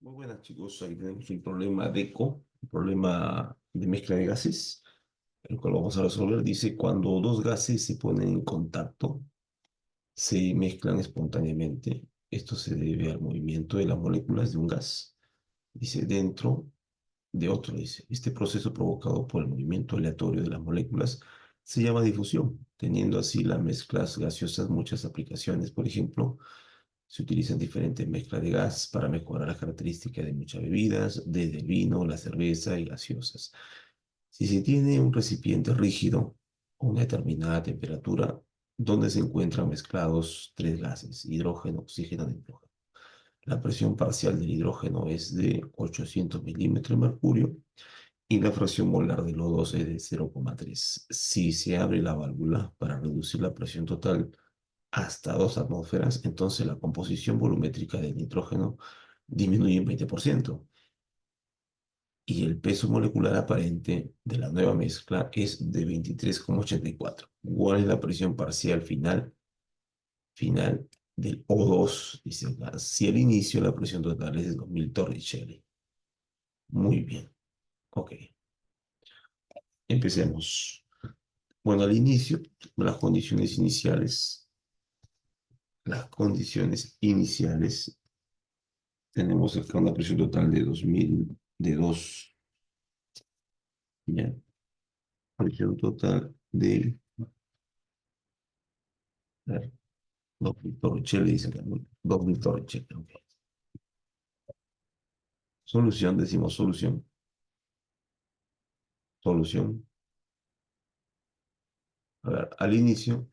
Muy buenas chicos, ahí tenemos un problema de ECO, un problema de mezcla de gases, el cual vamos a resolver. Dice, cuando dos gases se ponen en contacto, se mezclan espontáneamente. Esto se debe al movimiento de las moléculas de un gas. Dice, dentro de otro, dice, este proceso provocado por el movimiento aleatorio de las moléculas se llama difusión, teniendo así las mezclas gaseosas muchas aplicaciones. Por ejemplo, se utilizan diferentes mezclas de gas para mejorar las características de muchas bebidas, desde el vino, la cerveza y gaseosas. Si se tiene un recipiente rígido a una determinada temperatura, donde se encuentran mezclados tres gases, hidrógeno, oxígeno y nitrógeno. La presión parcial del hidrógeno es de 800 milímetros de mercurio y la fracción molar del O2 es de 0,3. Si se abre la válvula para reducir la presión total hasta 2 atmósferas, entonces la composición volumétrica del nitrógeno disminuye en 20% y el peso molecular aparente de la nueva mezcla es de 23,84. ¿Cuál es la presión parcial final del O2? Dice acá. Si al inicio la presión total es de 2000 torricelli. Muy bien. Ok. Empecemos. Bueno, al inicio, las condiciones iniciales, tenemos acá una presión total de 2000, de 2, ya, presión total de, a ver, 2000 torricelli, dice acá, ¿no? 2000 torricelli, ok. Solución, decimos solución. A ver, al inicio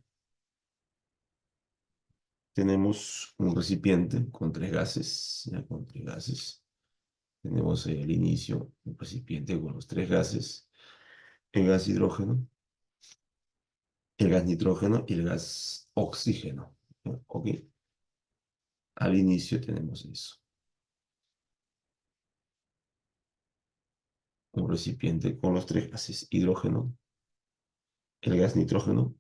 tenemos un recipiente con tres gases, ya con tres gases. Tenemos al inicio un recipiente con los tres gases, el gas hidrógeno, el gas nitrógeno y el gas oxígeno. ¿Ya? Ok, al inicio tenemos eso. Un recipiente con los tres gases, hidrógeno, el gas nitrógeno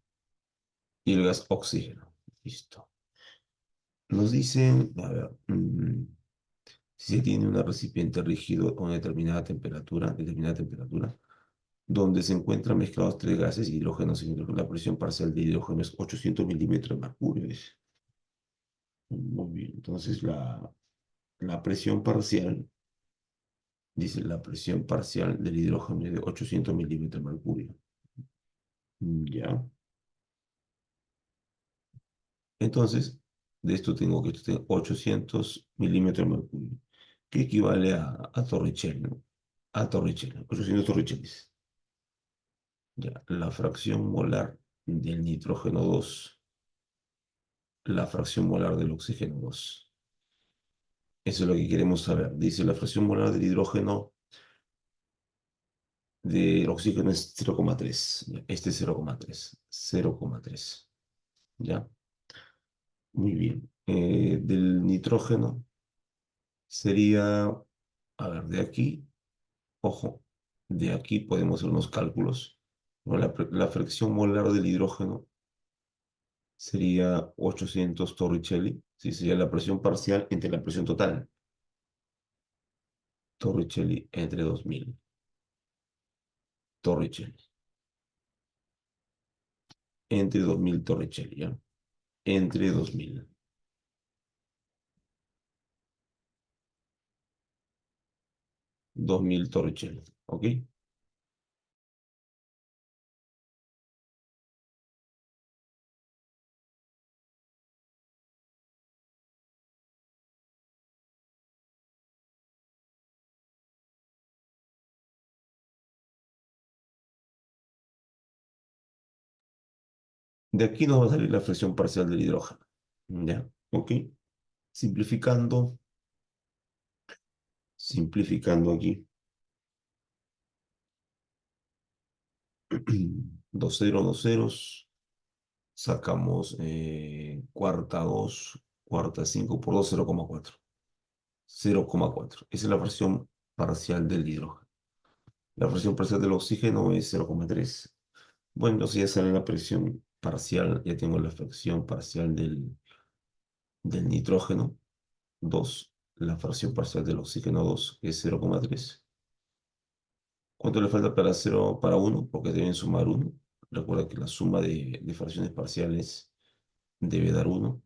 y el gas oxígeno. Listo. Nos dicen, a ver, si se tiene un recipiente rígido con determinada temperatura, donde se encuentran mezclados tres gases, hidrógeno y nitrógeno, la presión parcial de hidrógeno es 800 milímetros de mercurio. Dice. Muy bien, entonces la presión parcial, dice, la presión parcial del hidrógeno es de 800 milímetros de mercurio. Ya. Entonces, de esto tengo que esto tiene 800 milímetros de mercurio, que equivale a Torricelli, ¿no? A Torricelli, 800 Torricellis. Ya, la fracción molar del nitrógeno 2, la fracción molar del oxígeno 2. Eso es lo que queremos saber. Dice la fracción molar del hidrógeno del oxígeno es 0,3. Este es 0,3. 0,3. ¿Ya? Muy bien. Del nitrógeno sería, a ver, de aquí, ojo, de aquí podemos hacer unos cálculos. Bueno, la fracción molar del hidrógeno sería 800 Torricelli, sí, sería la presión parcial entre la presión total. Torricelli entre 2000 Torricelli. Entre 2000 Torricelli, ¿ya? Entre 2000 Torricelli, ¿ok? De aquí nos va a salir la fracción parcial del hidrógeno, ¿ya? ¿Ok? Simplificando, simplificando aquí, dos ceros, dos ceros, sacamos cuarta 2, cuarta 5 por 2, 0,4. 0,4. Esa es la fracción parcial del hidrógeno. La fracción parcial del oxígeno es 0,3. Bueno, entonces ya sale la presión parcial, ya tengo la fracción parcial del nitrógeno, 2. la fracción parcial del oxígeno 2, que es 0,3. ¿Cuánto le falta para 0, para 1? Porque deben sumar 1. Recuerda que la suma de fracciones parciales debe dar 1.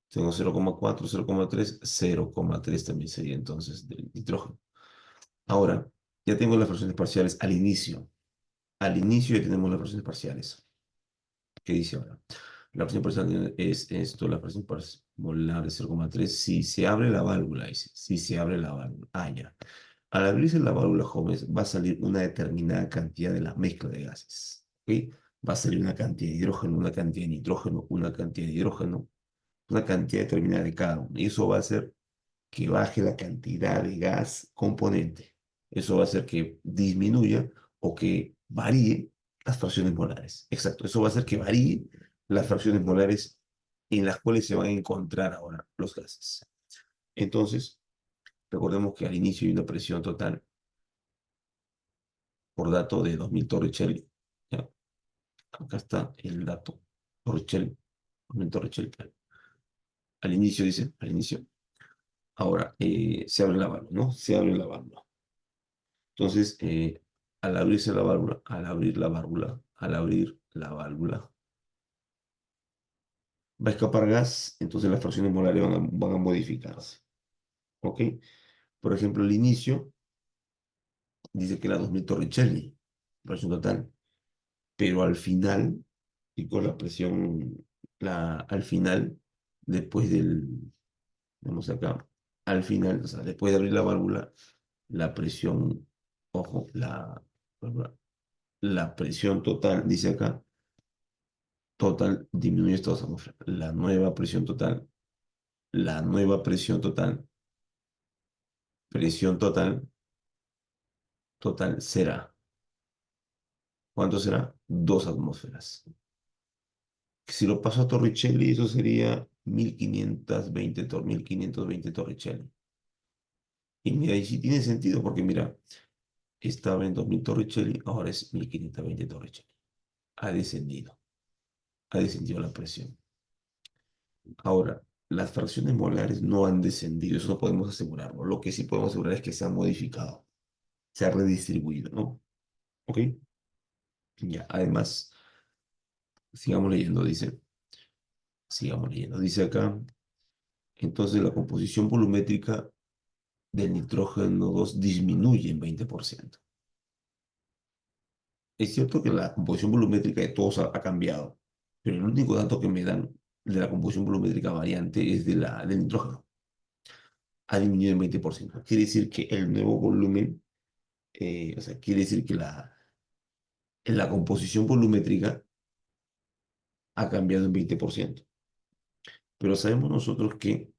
Tengo 0,4, 0,3, 0,3 también sería entonces del nitrógeno. Ahora, ya tengo las fracciones parciales al inicio. Al inicio ya tenemos las fracciones parciales. ¿Qué dice ahora? La presión parcial es esto, la presión molar de 0,3. Si se abre la válvula, dice. Si se abre la válvula. Ah, ya. Al abrirse la válvula, jóvenes, va a salir una determinada cantidad de la mezcla de gases. ¿Ok? Va a salir una cantidad de hidrógeno, una cantidad de nitrógeno, una cantidad de hidrógeno, una cantidad determinada de cada uno. Y eso va a hacer que baje la cantidad de gas componente. Eso va a hacer que disminuya o que varíe las fracciones molares. Exacto, eso va a hacer que varíe las fracciones molares en las cuales se van a encontrar ahora los gases. Entonces, recordemos que al inicio hay una presión total por dato de 2000 Torricelli. ¿Ya? Acá está el dato. Torricelli, 2000 Torricelli. Al inicio dice, al inicio. Ahora, se abre la válvula, ¿no? Se abre la válvula. Entonces, al abrirse la válvula, al abrir la válvula, al abrir la válvula, va a escapar gas, entonces las fracciones molares van a modificarse. ¿Ok? Por ejemplo, el inicio dice que era 2000 Torricelli, presión total, pero al final, y con la presión, al final, después vamos acá, al final, o sea, después de abrir la válvula, la presión, ojo, la presión total, dice acá, total disminuye esta atmósfera. La nueva presión total, total será. ¿Cuánto será? 2 atmósferas. Si lo paso a Torricelli, eso sería 1520 Torricelli. Y mira, y sí tiene sentido, porque mira, estaba en 2000 Torricelli, ahora es 1520 Torricelli. Ha descendido, ha descendido la presión. Ahora, las fracciones molares no han descendido, eso no podemos asegurarlo. Lo que sí podemos asegurar es que se han modificado, se ha redistribuido, ¿no? ¿Ok? Ya, además, sigamos leyendo, dice acá, entonces la composición volumétrica del nitrógeno 2 disminuye en 20%. Es cierto que la composición volumétrica de todos ha cambiado, pero el único dato que me dan de la composición volumétrica variante es del nitrógeno. Ha disminuido en 20%. Quiere decir que el nuevo volumen, o sea, quiere decir que la composición volumétrica ha cambiado en 20%. Pero sabemos nosotros que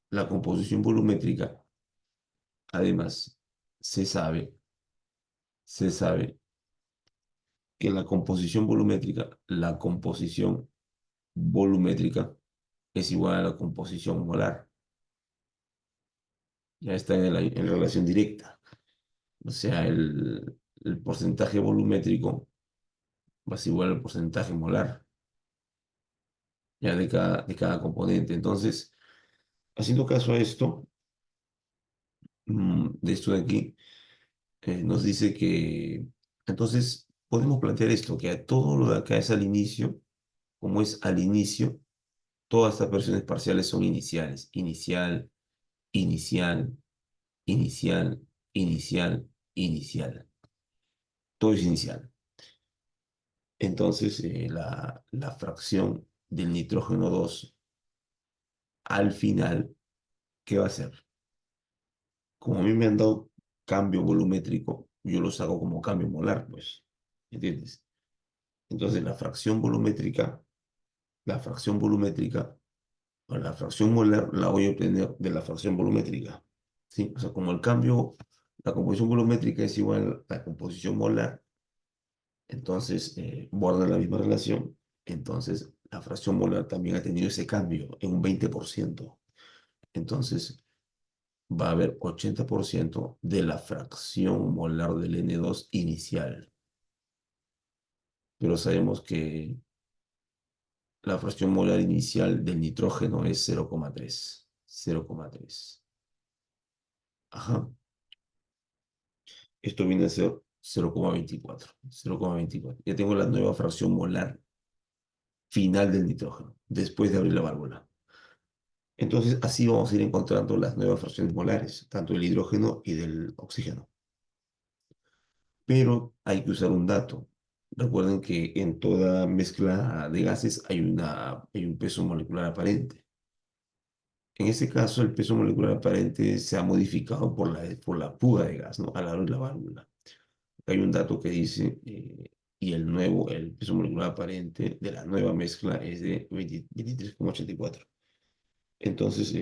la composición volumétrica, además, se sabe, se sabe que la composición volumétrica es igual a la composición molar. Ya está en relación directa. O sea, el porcentaje volumétrico va a ser igual al porcentaje molar, ya de cada componente. Entonces, haciendo caso a esto, de esto de aquí, nos dice que, entonces, podemos plantear esto, que a todo lo de acá es al inicio, como es al inicio, todas estas versiones parciales son iniciales. Inicial, inicial, inicial, inicial, inicial. Todo es inicial. Entonces, la fracción del nitrógeno 2 al final, ¿qué va a ser? Como a mí me han dado cambio volumétrico, yo los hago como cambio molar, pues. ¿Entiendes? Entonces, la fracción volumétrica, o la fracción molar la voy a obtener de la fracción volumétrica. ¿Sí? O sea, como el cambio, la composición volumétrica es igual a la composición molar, entonces guardan la misma relación. Entonces, la fracción molar también ha tenido ese cambio en un 20%. Entonces, va a haber 80% de la fracción molar del N2 inicial. Pero sabemos que la fracción molar inicial del nitrógeno es 0,3. 0,3. Ajá. Esto viene a ser 0,24. 0,24. Ya tengo la nueva fracción molar final del nitrógeno, después de abrir la válvula. Entonces, así vamos a ir encontrando las nuevas fracciones molares, tanto del hidrógeno y del oxígeno. Pero hay que usar un dato. Recuerden que en toda mezcla de gases hay un peso molecular aparente. En este caso, el peso molecular aparente se ha modificado por la fuga de gas, ¿no? Al abrir la válvula. Hay un dato que dice, el peso molecular aparente de la nueva mezcla es de 23,84. Entonces,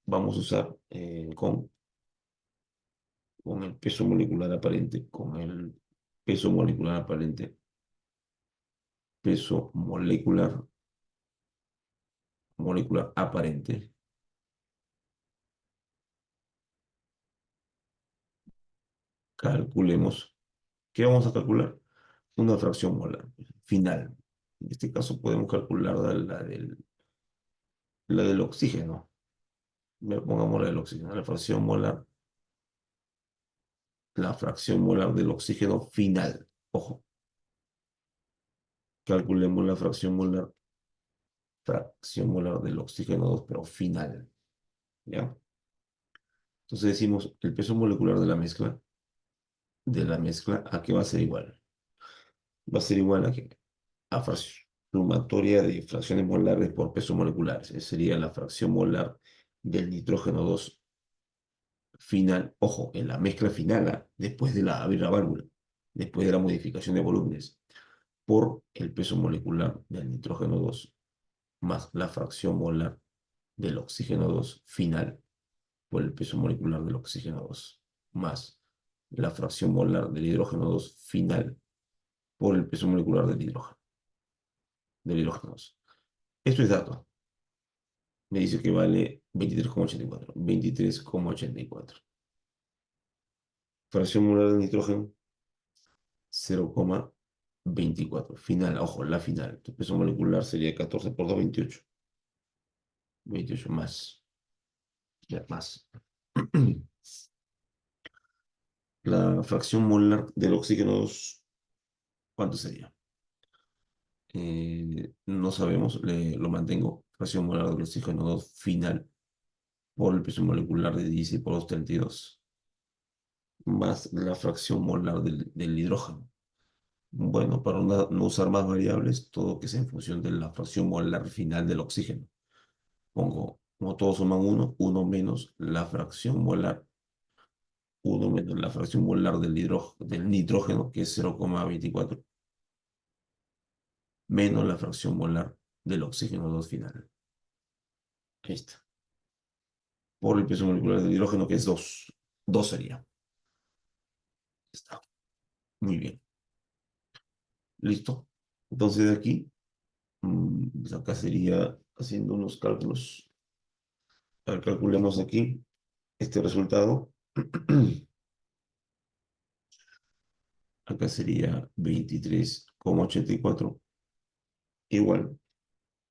vamos a usar con el peso molecular aparente, con el peso molecular aparente, peso molecular aparente, calculemos. ¿Qué vamos a calcular? Una fracción molar final. En este caso podemos calcular la del oxígeno. Pongamos la del oxígeno, la fracción molar del oxígeno final. Ojo, calculemos la fracción molar del oxígeno 2 pero final. ¿Ya? Entonces decimos el peso molecular de la mezcla, ¿a qué va a ser igual? Va a ser igual a que a sumatoria de fracciones molares por peso molecular. Esa sería la fracción molar del nitrógeno 2 final, ojo, en la mezcla final, después de abrir la válvula, después de la modificación de volúmenes, por el peso molecular del nitrógeno 2 más la fracción molar del oxígeno 2 final, por el peso molecular del oxígeno 2 más la fracción molar del hidrógeno 2 final, por el peso molecular del hidrógeno 2. Esto es dato. Me dice que vale 23,84. 23,84. Fracción molar del nitrógeno, 0,24. Final, ojo, la final. Tu peso molecular sería 14 por 2, 28. 28 más. Ya, más. La fracción molar del oxígeno 2, ¿cuánto sería? No sabemos, lo mantengo. Fracción molar del oxígeno 2 final por el peso molecular de 16 por 2, 32. Más la fracción molar del hidrógeno. Bueno, para no usar más variables, todo que sea en función de la fracción molar final del oxígeno. Pongo, como todos suman uno menos la fracción molar, uno menos la fracción molar del nitrógeno, que es 0,24, menos la fracción molar del oxígeno 2 final. Ahí está. Por el peso molecular del hidrógeno, que es 2. 2 sería. Está. Muy bien. Listo. Entonces de aquí, pues acá sería haciendo unos cálculos. A ver, calculemos aquí este resultado. Acá sería 23,84. Igual,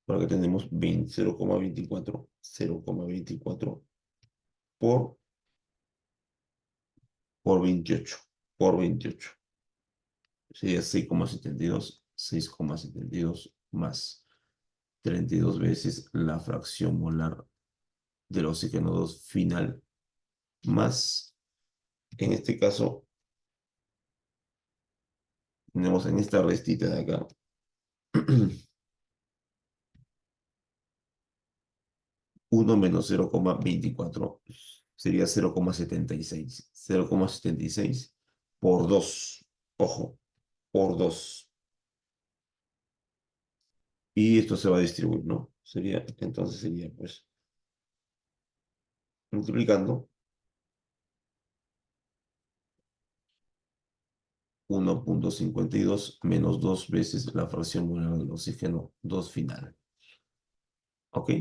por acá tenemos 0,24. 0,24 por, por 28. Por 28. Sería 6,72. 6,72 más 32 veces la fracción molar del oxígeno 2 final, más, en este caso, tenemos en esta restita de acá, 1 menos 0,24 sería 0,76. 0,76 por 2. Ojo, por 2. Y esto se va a distribuir, ¿no? Entonces sería, pues, multiplicando 1,52 menos 2 veces la fracción molar del oxígeno 2 final. ¿Ok?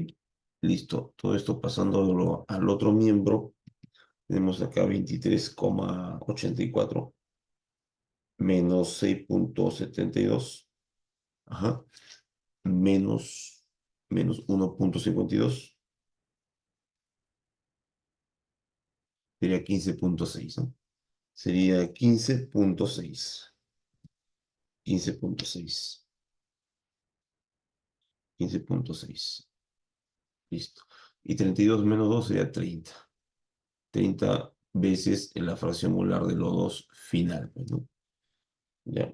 Listo. Todo esto pasándolo al otro miembro. Tenemos acá 23,84 menos 6,72. Ajá. Menos 1,52 sería 15,6, ¿no? Sería 15,6. 15,6. 15,6. Listo. Y 32 menos 2 sería 30. 30 veces en la fracción molar de los dos final, pues, ¿no? Ya.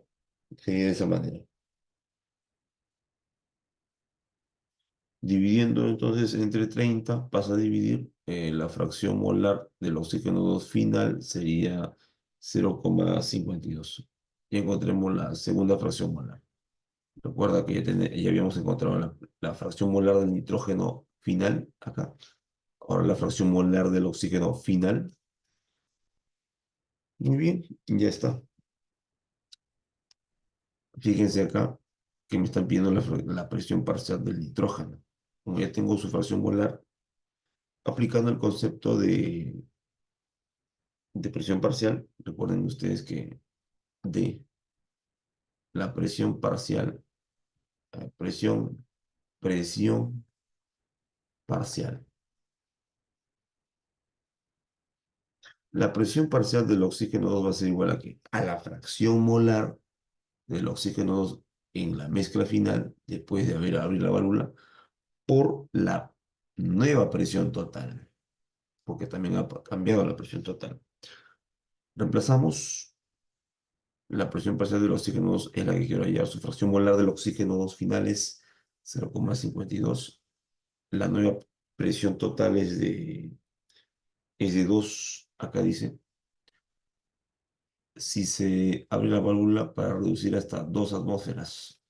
Sería de esa manera. Dividiendo entonces entre 30 pasa a dividir la fracción molar del oxígeno 2 final sería 0,52. Y encontremos la segunda fracción molar. Recuerda que ya habíamos encontrado la fracción molar del nitrógeno final acá. Ahora la fracción molar del oxígeno final. Muy bien, ya está. Fíjense acá que me están pidiendo la presión parcial del nitrógeno. Como ya tengo su fracción molar, aplicando el concepto de presión parcial, recuerden ustedes que de la presión parcial, presión parcial. La presión parcial del oxígeno 2 va a ser igual a qué? A la fracción molar del oxígeno 2 en la mezcla final, después de haber abierto la válvula, por la nueva presión total, porque también ha cambiado la presión total. Reemplazamos la presión parcial del oxígeno 2 es la que quiero hallar. Su fracción molar del oxígeno 2 final es 0,52. La nueva presión total es de 2. Acá dice, si se abre la válvula para reducir hasta 2 atmósferas,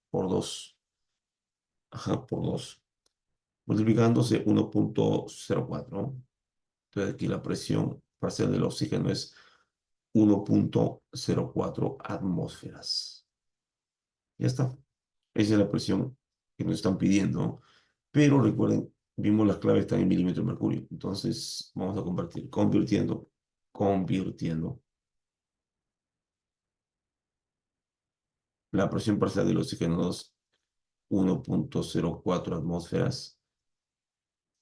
por 2, ajá, por 2, multiplicándose 1,04, ¿no? Entonces aquí la presión parcial del oxígeno es 1,04 atmósferas. Ya está. Esa es la presión que nos están pidiendo, ¿no? Pero recuerden, vimos las claves están en milímetros de mercurio. Entonces vamos a convirtiendo la presión parcial del oxígeno 2, 1,04 atmósferas.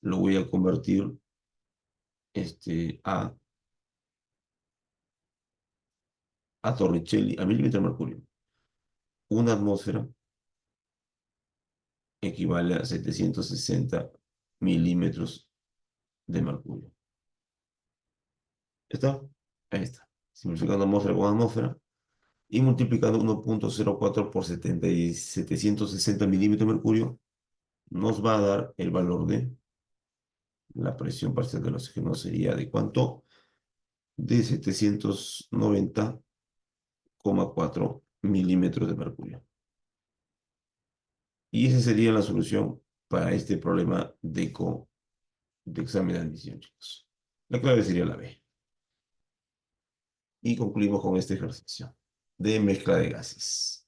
Lo voy a convertir a Torricelli, a milímetros de mercurio. Una atmósfera equivale a 760 milímetros de mercurio. ¿Está? Ahí está. Simplificando atmósfera con atmósfera y multiplicando 1,04 por 760 milímetros de mercurio, nos va a dar el valor de la presión parcial del oxígeno. Sería de cuánto? De 790,4 milímetros de mercurio. Y esa sería la solución para este problema de examen de admisión, chicos. La clave sería la B. Y concluimos con este ejercicio de mezcla de gases.